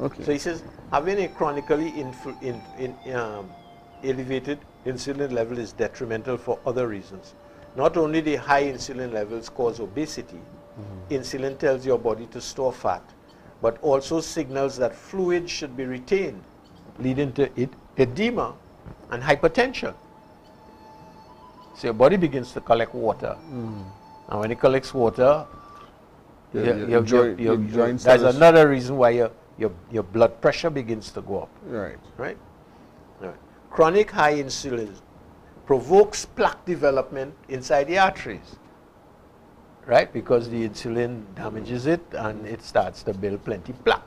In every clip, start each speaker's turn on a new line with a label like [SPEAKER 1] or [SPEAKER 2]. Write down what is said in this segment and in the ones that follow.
[SPEAKER 1] Okay.
[SPEAKER 2] So he says having a chronically elevated insulin level is detrimental for other reasons. Not only the high insulin levels cause obesity, insulin tells your body to store fat, but also signals that fluid should be retained, leading to edema and hypertension. So your body begins to collect water. And when it collects water, there's another reason why your blood pressure begins to go up.
[SPEAKER 1] Right.
[SPEAKER 2] Right? Right. Chronic high insulin provokes plaque development inside the arteries. Right? Because the insulin damages it and it starts to build plenty plaque.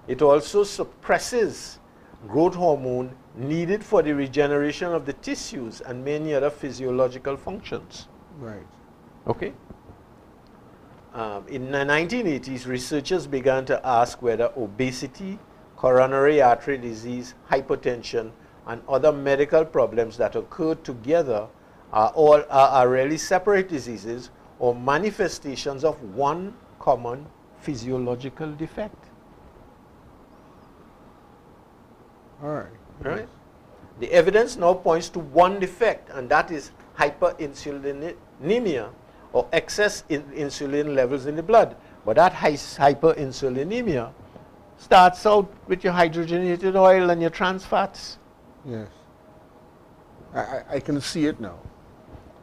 [SPEAKER 2] It also suppresses growth hormone needed for the regeneration of the tissues and many other physiological functions.
[SPEAKER 1] Right.
[SPEAKER 2] Okay? In the 1980s, researchers began to ask whether obesity, coronary artery disease, hypertension, and other medical problems that occur together are really separate diseases or manifestations of one common physiological defect.
[SPEAKER 1] All right.
[SPEAKER 2] Right? The evidence now points to one defect, and that is hyperinsulinemia, or excess insulin levels in the blood. But that hyperinsulinemia starts out with your hydrogenated oil and your trans fats.
[SPEAKER 1] Yes. I can see it now.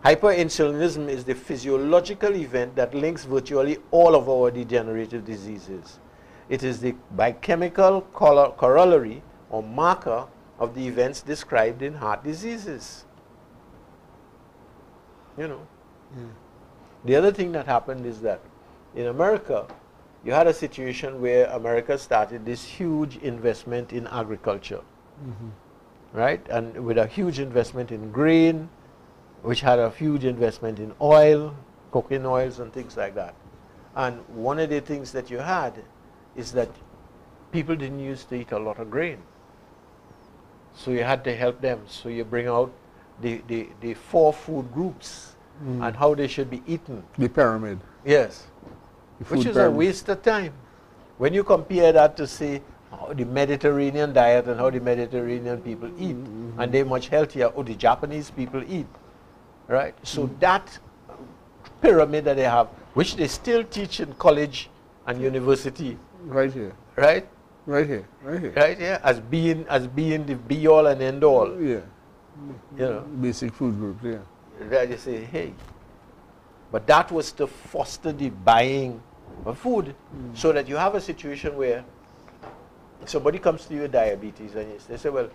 [SPEAKER 2] Hyperinsulinism is the physiological event that links virtually all of our degenerative diseases. It is the biochemical corollary or marker of the events described in heart diseases. You know. The other thing that happened is that in America, you had a situation where America started this huge investment in agriculture. Right? And with a huge investment in grain, which had a huge investment in oil, cooking oils and things like that. And one of the things that you had is that people didn't used to eat a lot of grain. So you had to help them. So you bring out the 4 food groups and how they should be eaten.
[SPEAKER 1] The pyramid.
[SPEAKER 2] Yes.
[SPEAKER 1] The
[SPEAKER 2] Which is
[SPEAKER 1] pyramid.
[SPEAKER 2] a waste of time. When you compare that to, say, the Mediterranean diet and how the Mediterranean people eat, and they're much healthier, or the Japanese people eat, right? So that pyramid that they have, which they still teach in college and university,
[SPEAKER 1] Right here.
[SPEAKER 2] right?
[SPEAKER 1] Right here. Right here.
[SPEAKER 2] Right, yeah, as being the be all and end all,
[SPEAKER 1] Yeah.
[SPEAKER 2] you know.
[SPEAKER 1] Basic food groups, yeah.
[SPEAKER 2] That you say, hey, but that was to foster the buying of food, so that you have a situation where somebody comes to you with diabetes and they say, well,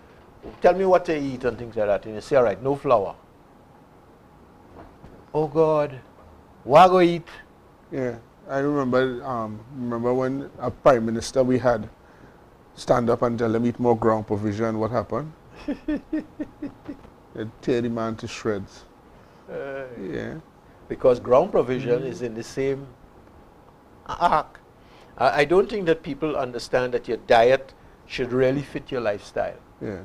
[SPEAKER 2] tell me what to eat and things like that, and you say, all right, no flour. Oh God, what go eat?
[SPEAKER 1] Yeah. I remember when a prime minister we had stand up and tell them eat more ground provision, what happened? They'd tear the man to shreds. Yeah.
[SPEAKER 2] Because ground provision is in the same arc. I don't think that people understand that your diet should really fit your lifestyle.
[SPEAKER 1] Yeah.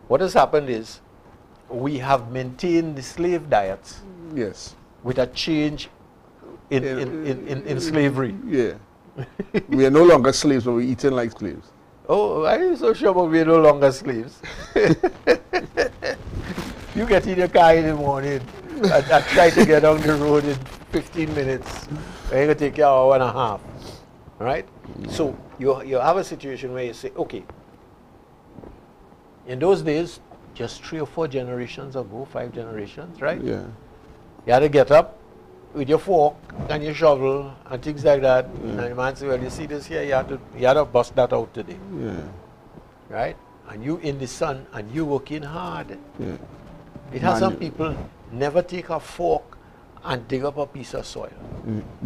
[SPEAKER 2] What has happened is we have maintained the slave diets
[SPEAKER 1] Yes.
[SPEAKER 2] with a change in slavery.
[SPEAKER 1] Yeah. We are no longer slaves, but we're eating like slaves.
[SPEAKER 2] Oh, I am so sure about we're no longer slaves. You get in your car in the morning and try to get on the road in 15 minutes. It's going to take you an hour and a half. Right? So you have a situation where you say, okay, in those days, just 3 or 4 generations ago, 5 generations, right?
[SPEAKER 1] Yeah.
[SPEAKER 2] You had to get up with your fork and your shovel and things like that. And the man said, well, you see this here, you had to bust that out today.
[SPEAKER 1] Yeah.
[SPEAKER 2] Right? And you in the sun and you working hard.
[SPEAKER 1] Yeah.
[SPEAKER 2] It has some people never take a fork and dig up a piece of soil.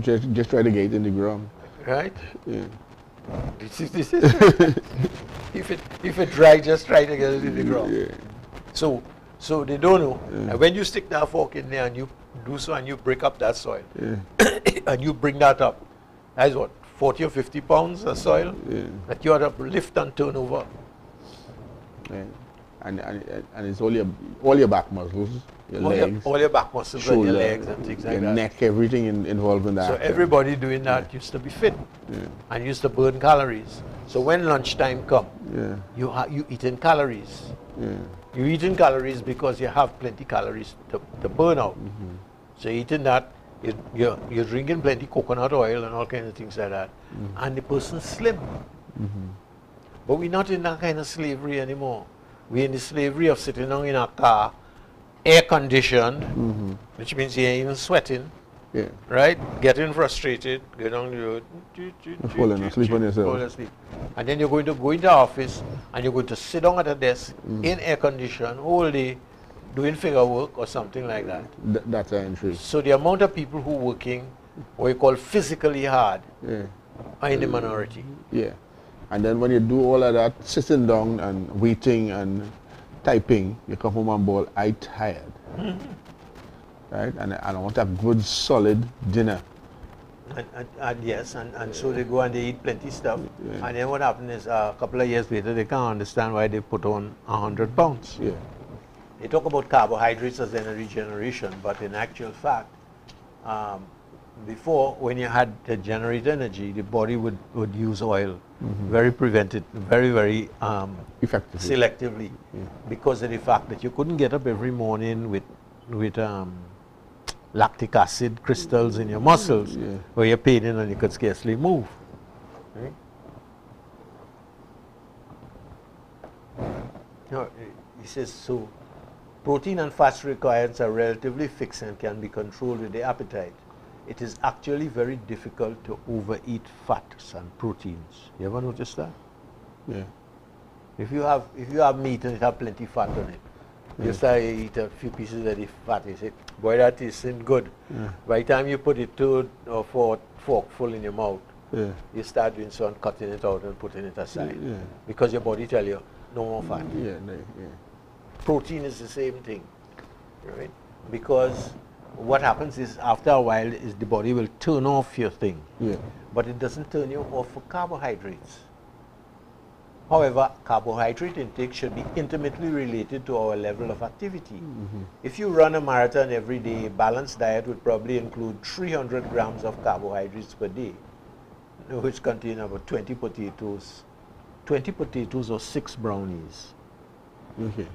[SPEAKER 1] Just try to get it in the ground.
[SPEAKER 2] Right?
[SPEAKER 1] Yeah.
[SPEAKER 2] This is if it dry, just try to get it in the ground.
[SPEAKER 1] Yeah.
[SPEAKER 2] So they don't know. And when you stick that fork in there and you do so and you break up that soil, and you bring that up, that's what, 40 or 50 pounds of soil that you ought to lift and turn over.
[SPEAKER 1] Yeah. and it's all your back muscles, your legs,
[SPEAKER 2] all your back muscles
[SPEAKER 1] shoulder,
[SPEAKER 2] and your legs and things like
[SPEAKER 1] your
[SPEAKER 2] that.
[SPEAKER 1] neck, everything involved in that.
[SPEAKER 2] So everybody doing that used to be fit and used to burn calories. So when lunchtime come, you eating calories. You're eating calories because you have plenty calories to burn out. So eating that, you're drinking plenty coconut oil and all kinds of things like that. And the person's slim. But we're not in that kind of slavery anymore. We're in the slavery of sitting down in a car, air conditioned, which means you ain't even sweating. Right? Getting frustrated, get on the road,
[SPEAKER 1] falling asleep on yourself.
[SPEAKER 2] fall asleep. And then you're going to go into office and you're going to sit down at a desk in air condition all day doing figure work or something like that.
[SPEAKER 1] That's an entry.
[SPEAKER 2] So the amount of people who are working what you call physically hard are in the minority.
[SPEAKER 1] And then when you do all of that, sitting down and waiting and typing, you come home and ball, I'm tired. Right? And I want a good solid dinner.
[SPEAKER 2] And yes, and so they go and they eat plenty stuff. And then what happens is a couple of years later, they can't understand why they put on 100 pounds. They talk about carbohydrates as energy generation, but in actual fact, before, when you had to generate energy, the body would use oil very very
[SPEAKER 1] effectively,
[SPEAKER 2] selectively, because of the fact that you couldn't get up every morning with lactic acid crystals in your muscles where you're paining and you could scarcely move. Right? No, he says, so protein and fats requirements are relatively fixed and can be controlled with the appetite. It is actually very difficult to overeat fats and proteins. You ever notice that? If you have meat and it have plenty fat on it, you start to eat a few pieces of the fat, you say, boy, that isn't good. By the time you put it 2 or 4 forkful in your mouth, you start doing so and cutting it out and putting it aside. Because your body tell you, no more fat. Protein is the same thing, right? Because what happens is after a while is the body will turn off your thing, but it doesn't turn you off for carbohydrates. However, carbohydrate intake should be intimately related to our level of activity. If you run a marathon every day, a balanced diet would probably include 300 grams of carbohydrates per day, which contain about 20 potatoes or 6 brownies.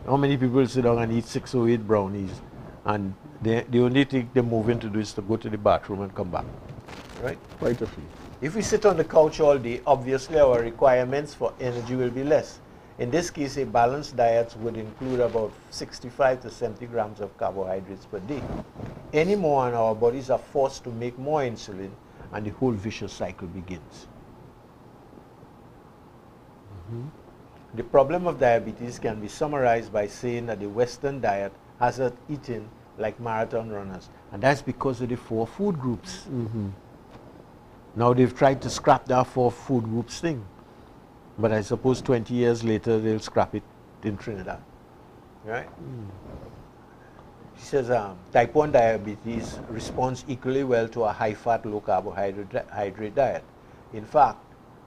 [SPEAKER 2] How many people sit down and eat 6 or 8 brownies, and the only thing they're moving to do is to go to the bathroom and come back, right?
[SPEAKER 1] Quite a few.
[SPEAKER 2] If we sit on the couch all day, obviously our requirements for energy will be less. In this case, a balanced diet would include about 65 to 70 grams of carbohydrates per day. Any more and our bodies are forced to make more insulin, and the whole vicious cycle begins. The problem of diabetes can be summarized by saying that the Western diet has us eating like marathon runners, and that's because of the 4 food groups. Now they've tried to scrap that 4 food groups thing, but I suppose 20 years later they'll scrap it in Trinidad, right? He says type 1 diabetes responds equally well to a high-fat, low-carbohydrate diet. In fact,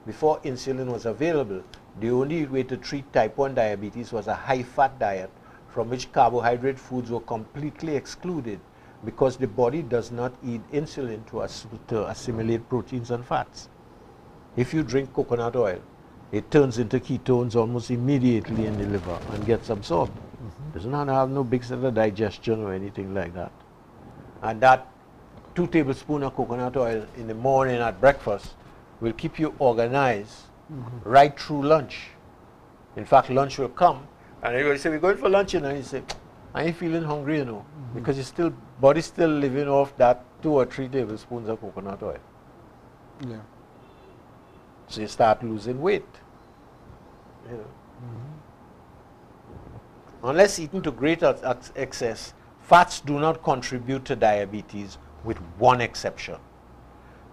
[SPEAKER 2] before insulin was available, the only way to treat type 1 diabetes was a high-fat diet from which carbohydrate foods were completely excluded, because the body does not eat insulin to assimilate proteins and fats. If you drink coconut oil, it turns into ketones almost immediately in the liver and gets absorbed. Does not have no big set of digestion or anything like that. And that 2 tablespoons of coconut oil in the morning at breakfast will keep you organized right through lunch. In fact, lunch will come and everybody say, we're going for lunch, and you say, I ain't feeling hungry, you know, because your body's still living off that 2 or 3 tablespoons of coconut oil. So you start losing weight. You know. Unless eaten to great excess, fats do not contribute to diabetes, with one exception.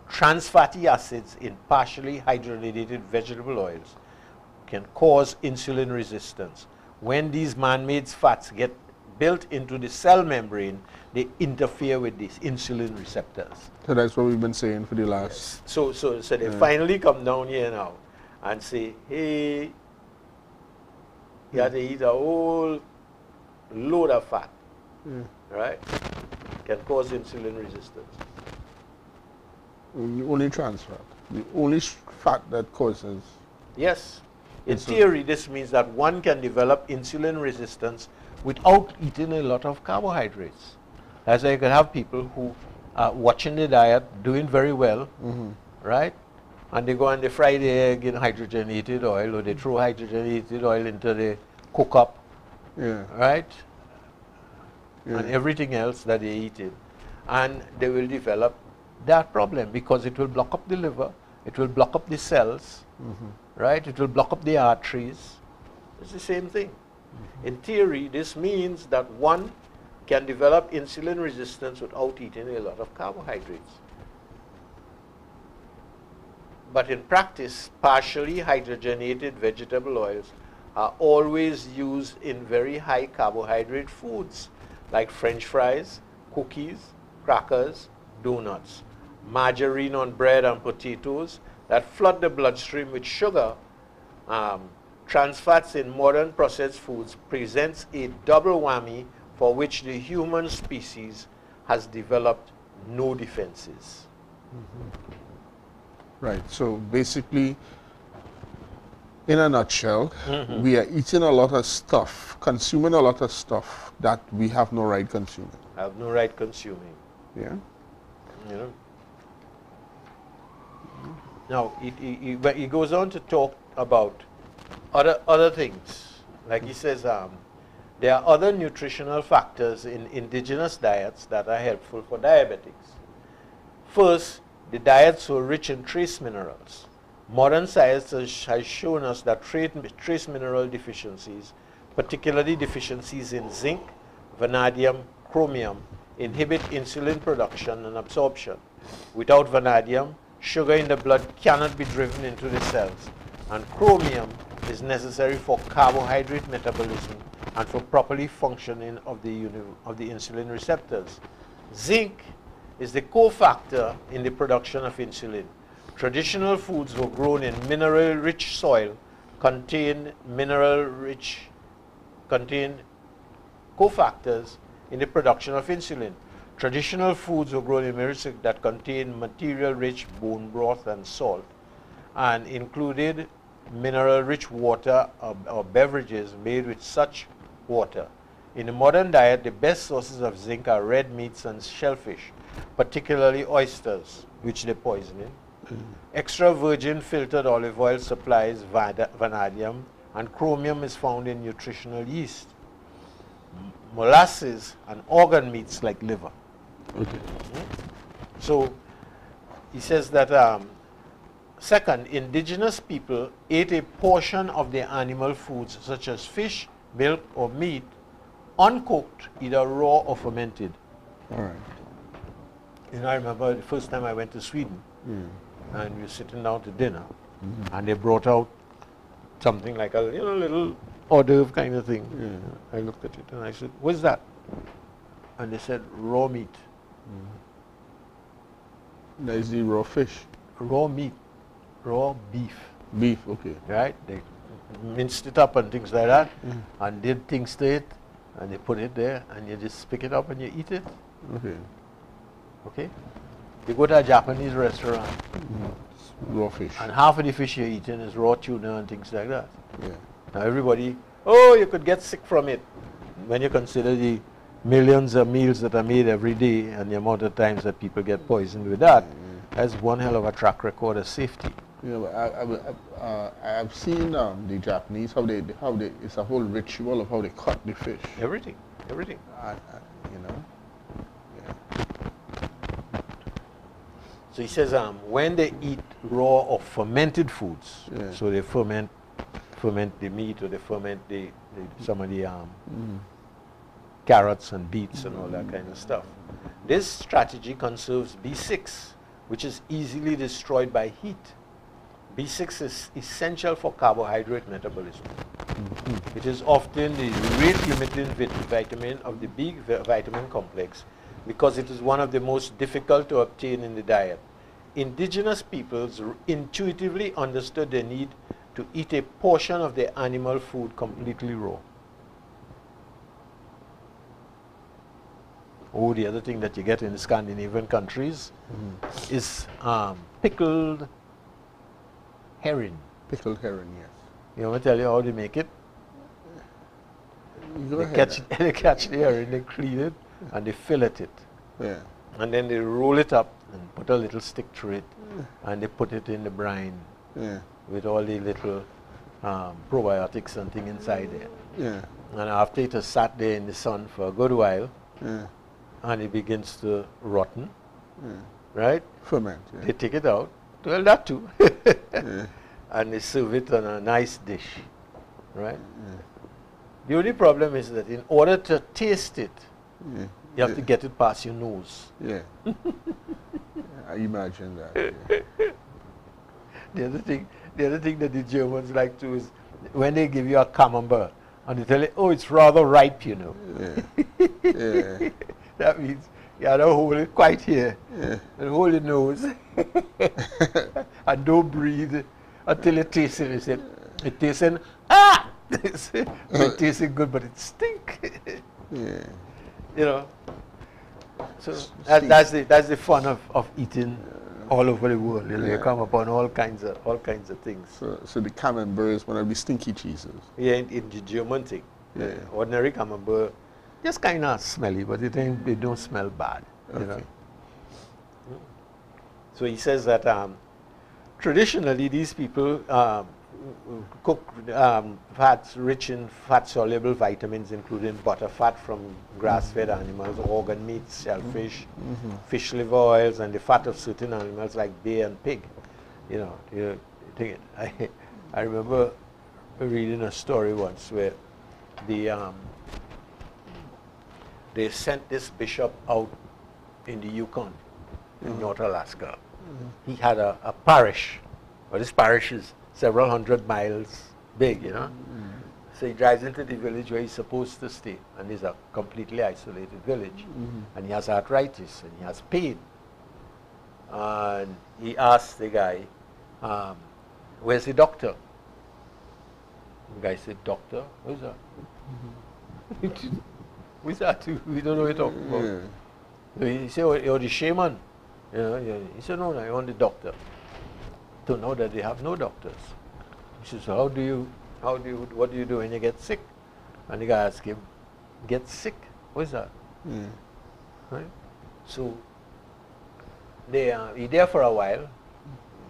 [SPEAKER 2] Trans fatty acids in partially hydrogenated vegetable oils can cause insulin resistance. When these man-made fats get built into the cell membrane, they interfere with these insulin receptors.
[SPEAKER 1] So that's what we've been saying for the last...
[SPEAKER 2] So they finally come down here now and say, hey, You have to eat a whole load of fat, right? Can cause insulin resistance.
[SPEAKER 1] Only trans fat. The only fat that causes.
[SPEAKER 2] Yes. In theory, this means that one can develop insulin resistance without eating a lot of carbohydrates. As you can have people who are watching the diet, doing very well, right? And they go and they fry the egg in hydrogenated oil, or they throw hydrogenated oil into the cook up, right? And everything else that they eat in. And they will develop that problem because it will block up the liver, it will block up the cells, right? It will block up the arteries. It's the same thing. In theory, this means that one can develop insulin resistance without eating a lot of carbohydrates. But in practice, partially hydrogenated vegetable oils are always used in very high carbohydrate foods like French fries, cookies, crackers, donuts, margarine on bread and potatoes that flood the bloodstream with sugar. Trans fats in modern processed foods presents a double whammy for which the human species has developed no defenses.
[SPEAKER 1] Right. So basically, in a nutshell, we are eating a lot of stuff, consuming a lot of stuff that we have no right consuming.
[SPEAKER 2] Have no right consuming.
[SPEAKER 1] Yeah.
[SPEAKER 2] You know. Now, he goes on to talk about other things. Like he says, there are other nutritional factors in indigenous diets that are helpful for diabetics. First, the diets were rich in trace minerals. Modern science has shown us that trace mineral deficiencies, particularly deficiencies in zinc, vanadium, chromium, inhibit insulin production and absorption. Without vanadium, sugar in the blood cannot be driven into the cells, and chromium is necessary for carbohydrate metabolism and for properly functioning of the insulin receptors. Zinc is the cofactor in the production of insulin. Traditional foods were grown in mineral-rich soil, contain cofactors in the production of insulin. Traditional foods were grown in minerals that contain material-rich bone broth and salt, and included mineral-rich water or beverages made with such water. In the modern diet, the best sources of zinc are red meats and shellfish, particularly oysters, which they're poisoning. Extra virgin filtered olive oil supplies vanadium, and chromium is found in nutritional yeast. Molasses and organ meats like liver.
[SPEAKER 1] Okay.
[SPEAKER 2] So he says that second, indigenous people ate a portion of their animal foods such as fish, milk, or meat uncooked, either raw or fermented.
[SPEAKER 1] All right.
[SPEAKER 2] You know, I remember the first time I went to Sweden, and we were sitting down to dinner, and they brought out something like a little hors d'oeuvre kind of thing. I looked at it and I said, "What's that?" And they said, "Raw meat."
[SPEAKER 1] That is the raw fish.
[SPEAKER 2] Raw meat, raw beef.
[SPEAKER 1] Beef, okay.
[SPEAKER 2] Right? They minced it up and things like that, and did things to it, and they put it there, and you just pick it up and you eat it.
[SPEAKER 1] Okay.
[SPEAKER 2] Okay? You go to a Japanese restaurant,
[SPEAKER 1] Raw fish.
[SPEAKER 2] and half of the fish you're eating is raw tuna and things like that.
[SPEAKER 1] Yeah.
[SPEAKER 2] Now everybody, oh, you could get sick from it. When you consider the millions of meals that are made every day and the amount of times that people get poisoned with that, that's one hell of a track record of safety.
[SPEAKER 1] Yeah, but I've seen the Japanese how they it's a whole ritual of how they cut the fish.
[SPEAKER 2] Everything.
[SPEAKER 1] You know.
[SPEAKER 2] So he says when they eat raw or fermented foods, so they ferment the meat, or they ferment some of the carrots and beets and all that kind of stuff. This strategy conserves B6, which is easily destroyed by heat. B6 is essential for carbohydrate metabolism. It is often the rate-limiting vitamin of the B vitamin complex because it is one of the most difficult to obtain in the diet. Indigenous peoples intuitively understood the need to eat a portion of their animal food completely raw. Oh, the other thing that you get in the Scandinavian countries is pickled herring.
[SPEAKER 1] Pickled herring, yes.
[SPEAKER 2] You want me to tell you how they make it?
[SPEAKER 1] Go
[SPEAKER 2] They
[SPEAKER 1] ahead.
[SPEAKER 2] they catch the herring, they clean it, and they fillet it.
[SPEAKER 1] Yeah.
[SPEAKER 2] And then they roll it up and put a little stick through it, and they put it in the brine
[SPEAKER 1] Yeah.
[SPEAKER 2] with all the little probiotics and thing inside there.
[SPEAKER 1] Yeah.
[SPEAKER 2] And after it has sat there in the sun for a good while,
[SPEAKER 1] Yeah.
[SPEAKER 2] and it begins to rotten,
[SPEAKER 1] Yeah.
[SPEAKER 2] right?
[SPEAKER 1] Ferment.
[SPEAKER 2] They
[SPEAKER 1] Yeah.
[SPEAKER 2] take it out. Well, that too.
[SPEAKER 1] Yeah.
[SPEAKER 2] And they serve it on a nice dish, right? The only problem is that in order to taste it,
[SPEAKER 1] Yeah.
[SPEAKER 2] you have to get it past your nose.
[SPEAKER 1] Yeah. I imagine that. Yeah.
[SPEAKER 2] The other thing that the Germans like to is when they give you a camembert and they tell you, oh, it's rather ripe, you know.
[SPEAKER 1] Yeah. Yeah.
[SPEAKER 2] That means you have to hold it quite here
[SPEAKER 1] Yeah.
[SPEAKER 2] and hold your nose and don't breathe until you taste it. They said, it tasting, it tasting good, but it stink.
[SPEAKER 1] Yeah.
[SPEAKER 2] You know. So that's the fun of eating all over the world. You know, you come upon all kinds of things.
[SPEAKER 1] So the camembert is one of the stinky cheeses.
[SPEAKER 2] Yeah, in the German thing.
[SPEAKER 1] Yeah.
[SPEAKER 2] Ordinary camembert, just kind of smelly, but they don't smell bad. You know?
[SPEAKER 1] Okay.
[SPEAKER 2] So he says that traditionally these people cook fats rich in fat-soluble vitamins, including butterfat from grass-fed animals, organ meats, shellfish, fish liver oils, and the fat of certain animals like bear and pig. You know, I remember reading a story once where they sent this bishop out in the Yukon, in North Alaska. He had a parish, but this parish is several hundred miles big, you know. So he drives into the village where he's supposed to stay, and it's a completely isolated village. And he has arthritis, and he has pain. And he asks the guy, where's the doctor? The guy said, doctor? Who's that? Who's that? We don't know what you're talking about.
[SPEAKER 1] Yeah.
[SPEAKER 2] So he said, oh, you're the shaman. You know, he said, no, I want the doctor. To know that they have no doctors. He says, what do you do when you get sick? And the guy asked him, get sick? What is that?
[SPEAKER 1] Yeah.
[SPEAKER 2] Right? So he there for a while.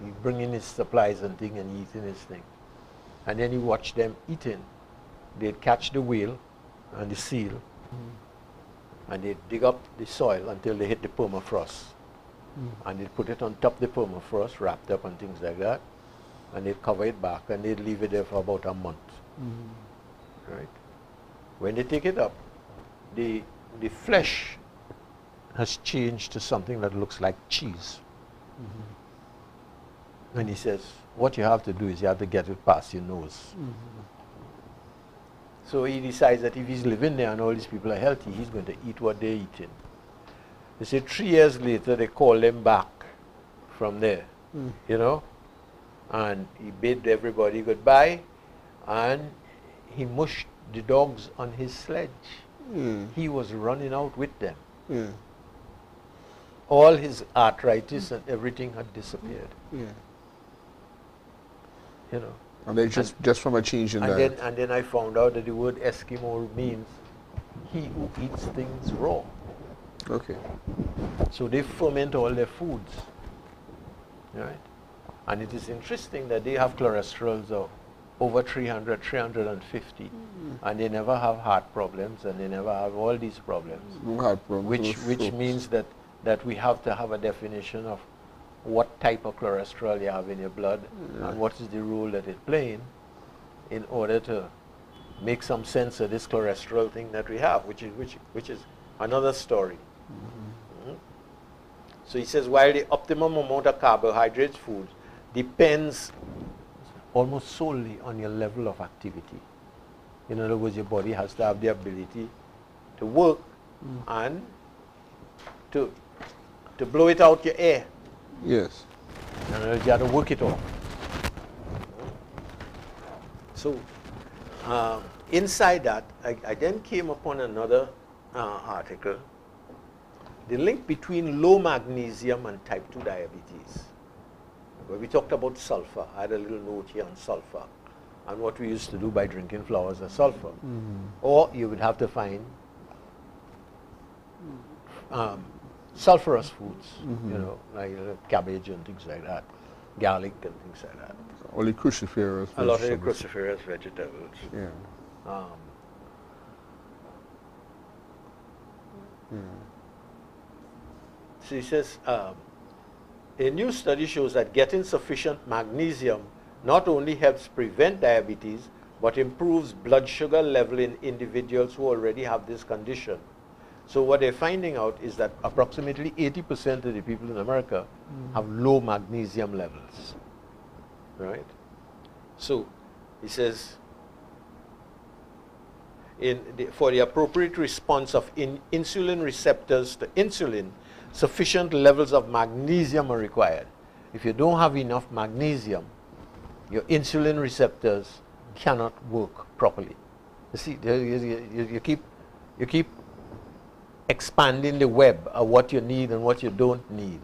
[SPEAKER 2] He bring in his supplies and thing and eating his thing. And then he watched them eating. They'd catch the whale and the seal, and they'd dig up the soil until they hit the permafrost. And they'd put it on top of the permafrost, wrapped up and things like that, and they'd cover it back and they'd leave it there for about a month. Right? When they take it up, the flesh has changed to something that looks like cheese. And he says, what you have to do is you have to get it past your nose. So he decides that if he's living there and all these people are healthy, he's going to eat what they're eating. They say 3 years later, they called him back from there, you know, and he bid everybody goodbye, and he mushed the dogs on his sledge. He was running out with them.
[SPEAKER 1] Yeah.
[SPEAKER 2] All his arthritis and everything had disappeared,
[SPEAKER 1] Yeah.
[SPEAKER 2] you know.
[SPEAKER 1] And they just from a change in diet.
[SPEAKER 2] And then I found out that the word Eskimo means he who eats things raw.
[SPEAKER 1] Okay.
[SPEAKER 2] So they ferment all their foods, right? And it is interesting that they have cholesterols of over 300, 350, and they never have heart problems, and they never have all these problems.
[SPEAKER 1] No heart problems.
[SPEAKER 2] Which means that we have to have a definition of what type of cholesterol you have in your blood and what is the role that it's playing in order to make some sense of this cholesterol thing that we have, which is another story. So he says, while the optimum amount of carbohydrates food depends almost solely on your level of activity. In other words, your body has to have the ability to work and to blow it out your air.
[SPEAKER 1] Yes.
[SPEAKER 2] In other words, you have to work it off. So inside that, I then came upon another article, the link between low magnesium and type 2 diabetes. Where we talked about sulfur. I had a little note here on sulfur and what we used to do by drinking flowers of sulfur. Or you would have to find sulfurous foods, you know, like cabbage and things like that, garlic and things like that.
[SPEAKER 1] Only cruciferous vegetables.
[SPEAKER 2] A lot of the cruciferous vegetables.
[SPEAKER 1] Yeah.
[SPEAKER 2] So he says, a new study shows that getting sufficient magnesium not only helps prevent diabetes, but improves blood sugar level in individuals who already have this condition. So what they're finding out is that approximately 80% of the people in America have low magnesium levels, right? So he says, for the appropriate response of insulin receptors to insulin, sufficient levels of magnesium are required. If you don't have enough magnesium, your insulin receptors cannot work properly. You see, you keep expanding the web of what you need and what you don't need,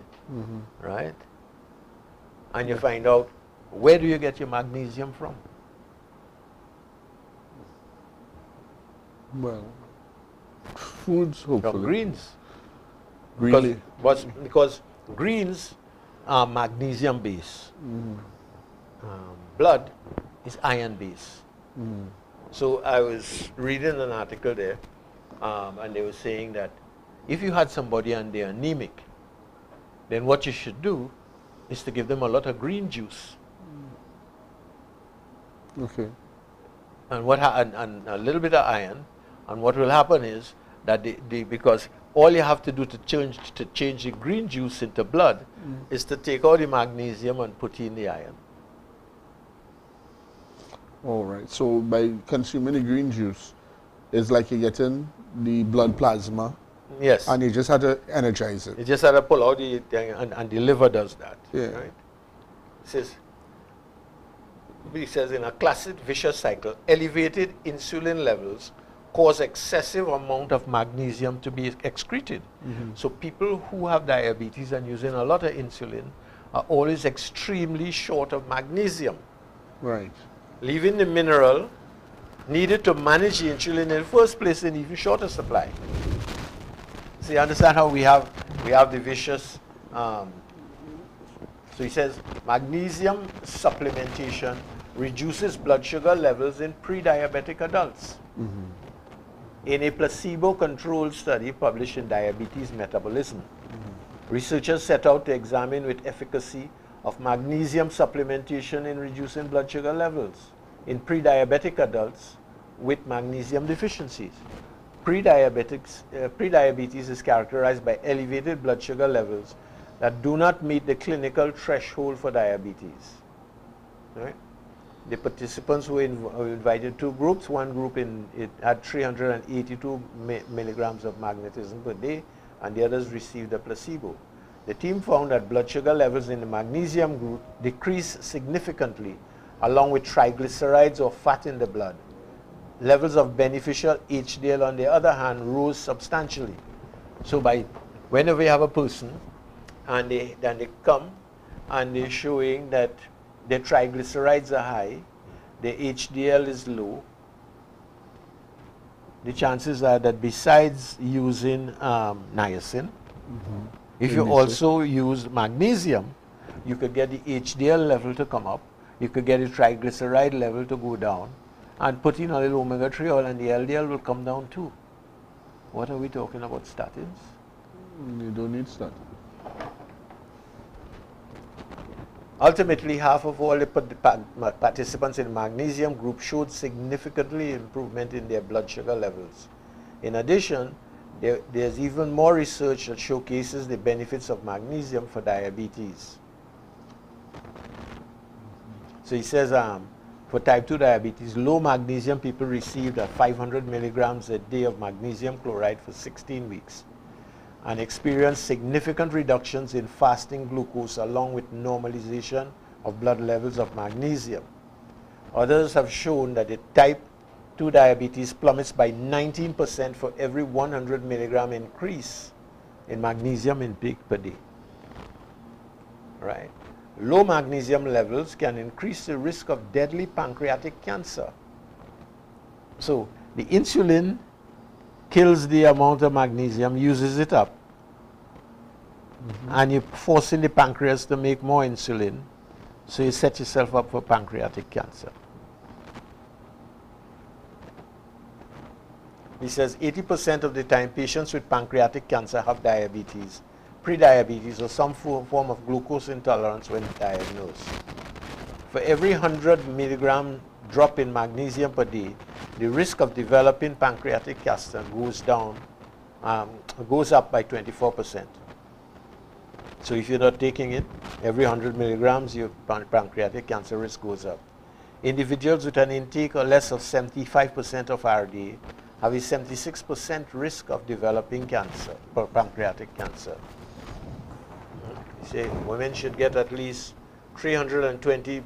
[SPEAKER 2] right? And you find out, where do you get your magnesium from?
[SPEAKER 1] Well, foods, hopefully.
[SPEAKER 2] From greens.
[SPEAKER 1] Really?
[SPEAKER 2] Because greens are magnesium based. Blood is iron based. So I was reading an article there, and they were saying that if you had somebody and they're anemic, then what you should do is to give them a lot of green juice.
[SPEAKER 1] Okay.
[SPEAKER 2] And and a little bit of iron, and what will happen is that because all you have to do to change the green juice into blood is to take out the magnesium and put in the iron.
[SPEAKER 1] All right. So by consuming the green juice, it's like you're getting the blood plasma.
[SPEAKER 2] Yes.
[SPEAKER 1] And you just had to energize it.
[SPEAKER 2] You just had to pull out the thing, and the liver does that.
[SPEAKER 1] Yeah.
[SPEAKER 2] Right? He says in a classic vicious cycle, elevated insulin levels cause excessive amount of magnesium to be excreted. So people who have diabetes and using a lot of insulin are always extremely short of magnesium.
[SPEAKER 1] Right.
[SPEAKER 2] Leaving the mineral needed to manage the insulin in the first place in even shorter supply. So you understand how we have the vicious. So he says magnesium supplementation reduces blood sugar levels in pre-diabetic adults. In a placebo-controlled study published in Diabetes Metabolism, researchers set out to examine with efficacy of magnesium supplementation in reducing blood sugar levels in pre-diabetic adults with magnesium deficiencies. Pre-diabetes is characterized by elevated blood sugar levels that do not meet the clinical threshold for diabetes. Right? The participants were invited two groups. One group it had 382 milligrams of magnetism per day, and the others received a placebo. The team found that blood sugar levels in the magnesium group decreased significantly, along with triglycerides or fat in the blood. Levels of beneficial HDL, on the other hand, rose substantially. So whenever you have a person and they come and they're showing that their triglycerides are high, their HDL is low, the chances are that besides using niacin, if you also use magnesium, you could get the HDL level to come up, you could get the triglyceride level to go down, and put in a little omega-3 oil and the LDL will come down too. What are we talking about, statins?
[SPEAKER 1] You don't need statins.
[SPEAKER 2] Ultimately, half of all the participants in the magnesium group showed significantly improvement in their blood sugar levels. In addition, there's even more research that showcases the benefits of magnesium for diabetes. So he says, for type 2 diabetes, low magnesium people received 500 milligrams a day of magnesium chloride for 16 weeks and experienced significant reductions in fasting glucose along with normalization of blood levels of magnesium. Others have shown that the type 2 diabetes plummets by 19% for every 100 milligram increase in magnesium intake per day. Right? Low magnesium levels can increase the risk of deadly pancreatic cancer. So the insulin kills the amount of magnesium, uses it up, and you're forcing the pancreas to make more insulin, so you set yourself up for pancreatic cancer. He says 80% of the time patients with pancreatic cancer have diabetes, prediabetes, or some form of glucose intolerance when diagnosed. For every 100 milligram drop in magnesium per day, the risk of developing pancreatic cancer goes up by 24%. So if you're not taking it, every 100 milligrams, your pancreatic cancer risk goes up. Individuals with an intake or less of 75% of RDA have a 76% risk of developing cancer, pancreatic cancer. You say women should get at least 320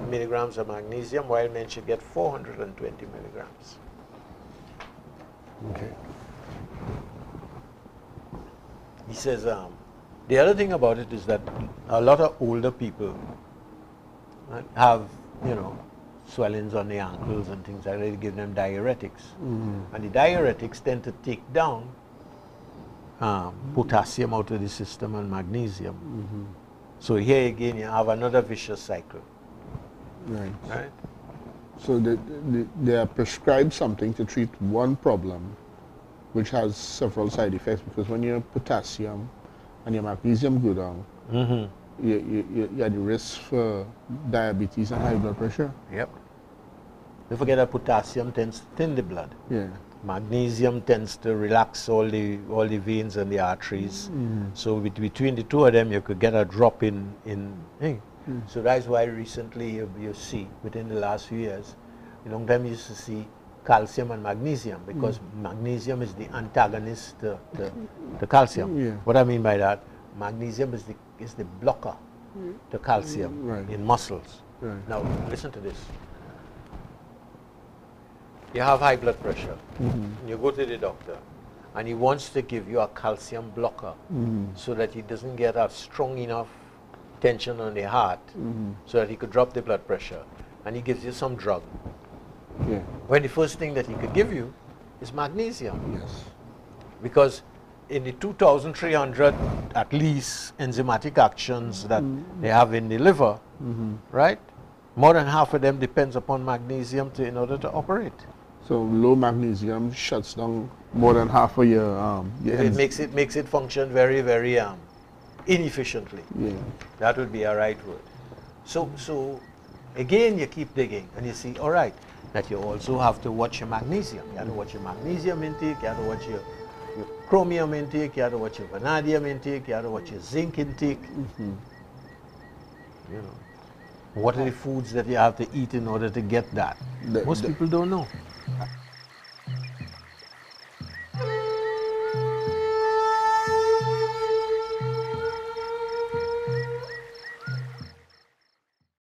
[SPEAKER 2] milligrams of magnesium, while men should get 420 milligrams.
[SPEAKER 1] Okay.
[SPEAKER 2] He says, the other thing about it is that a lot of older people have, swellings on the ankles and things like that. They give them diuretics. And the diuretics tend to take down potassium out of the system and magnesium. So here again, you have another vicious cycle. Right?
[SPEAKER 1] So they are prescribed something to treat one problem, which has several side effects, because when your potassium and your magnesium go down, you are the risk for diabetes and high blood pressure.
[SPEAKER 2] Yep. Don't forget that potassium tends to thin the blood.
[SPEAKER 1] Yeah.
[SPEAKER 2] Magnesium tends to relax all the veins and the arteries. So between the two of them, you could get a drop in thing. So that's why recently you see, within the last few years, a long time you used to see calcium and magnesium, because magnesium is the antagonist to calcium.
[SPEAKER 1] Yeah.
[SPEAKER 2] What I mean by that, magnesium is the blocker to calcium in muscles. Now listen to this. You have high blood pressure. You go to the doctor, and he wants to give you a calcium blocker so that he doesn't get a strong enough tension on the heart so that he could drop the blood pressure. And he gives you some drug.
[SPEAKER 1] Yeah.
[SPEAKER 2] When the first thing that he could give you is magnesium.
[SPEAKER 1] Yes.
[SPEAKER 2] Because in the 2,300 at least enzymatic actions that they have in the liver, right? More than half of them depends upon magnesium in order to operate.
[SPEAKER 1] So low magnesium shuts down more than half of your
[SPEAKER 2] It makes it function very, very inefficiently.
[SPEAKER 1] Yeah.
[SPEAKER 2] That would be a right word. So again, you keep digging and you see, all right, that you also have to watch your magnesium. You have to watch your magnesium intake, you have to watch your chromium intake, you have to watch your vanadium intake, you have to watch your zinc intake. What are the foods that you have to eat in order to get that? Most people don't know.